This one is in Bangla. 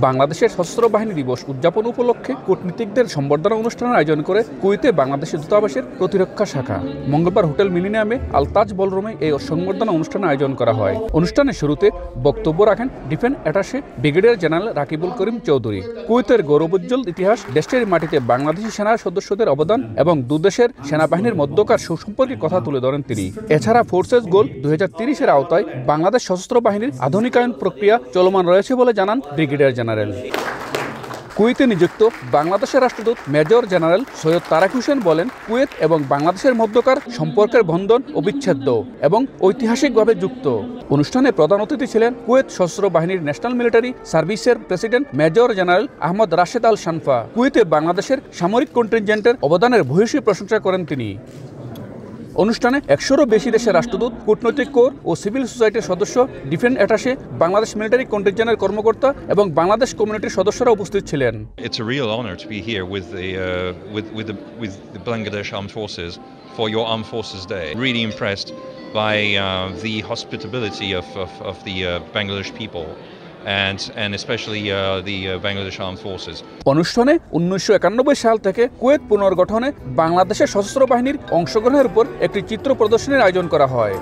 বাংলাদেশের সশস্ত্র বাহিনী দিবস উদযাপন উপলক্ষে কূটনীতিকদের সম্বর্ধনা অনুষ্ঠানের আয়োজন করে কুয়েতে বাংলাদেশের দূতাবাসের প্রতিরক্ষা শাখা। মঙ্গলবার হোটেল মিলিনিয়ামে আলতাজ বলরুমে এই সংবর্ধনা অনুষ্ঠানের আয়োজন করা হয়। অনুষ্ঠানের শুরুতে বক্তব্য রাখেন defence attache brigadier general Rakibul Karim Chowdhury. কুয়েতের গৌরবোজ্জ্বল ইতিহাস, দেশটির মাটিতে বাংলাদেশি সেনা সদস্যদের অবদান এবং দুদেশের সেনাবাহিনীর মধ্যকার সুসম্পর্কের কথা তুলে ধরেন তিনি। এছাড়া ফোর্সেস গোল 2030-এর আওতায় বাংলাদেশ সশস্ত্র বাহিনীর আধুনিকায়ন প্রক্রিয়া চলমান রয়েছে বলে জানান ব্রিগেডিয়ার জেনারেল। কুয়েতে নিযুক্ত বাংলাদেশের রাষ্ট্রদূত মেজর জেনারেল সৈয়দ তারেক হোসেন বলেন, কুয়েত এবং বাংলাদেশের মধ্যকার সম্পর্কের বন্ধন অবিচ্ছেদ্য এবং ঐতিহাসিকভাবে যুক্ত। অনুষ্ঠানে প্রধান অতিথি ছিলেন কুয়েত সশস্ত্র বাহিনীর ন্যাশনাল মিলিটারি সার্ভিসের president major general Ahmad Rashed Al Shanfa. কুয়েতে বাংলাদেশের সামরিক কন্টিনজেন্টের অবদানের ভূয়সী প্রশংসা করেন তিনি। অনুষ্ঠানে 100-এরও বেশি দেশের রাষ্ট্রদূত, কূটনৈতিক কোর ও সিভিল সোসাইটির সদস্য, ডিফেন্স অ্যাটাশে, বাংলাদেশ মিলিটারি কন্টিনজেন্টের কর্মকর্তা এবং বাংলাদেশ কমিউনিটির সদস্যরা উপস্থিত ছিলেন। It's a real honor to be here with the Bangladesh Armed Forces for your Armed Forces Day. Really impressed by the hospitality of the Bangladesh people. And especially the Bangladesh Armed Forces. অনুষ্ঠানে 1991 সাল থেকে কুয়েত পুনর্গঠনে বাংলাদেশের সশস্ত্র বাহিনীর অংশগ্রহণের উপর একটি চিত্র প্রদর্শনীর আয়োজন করা হয়।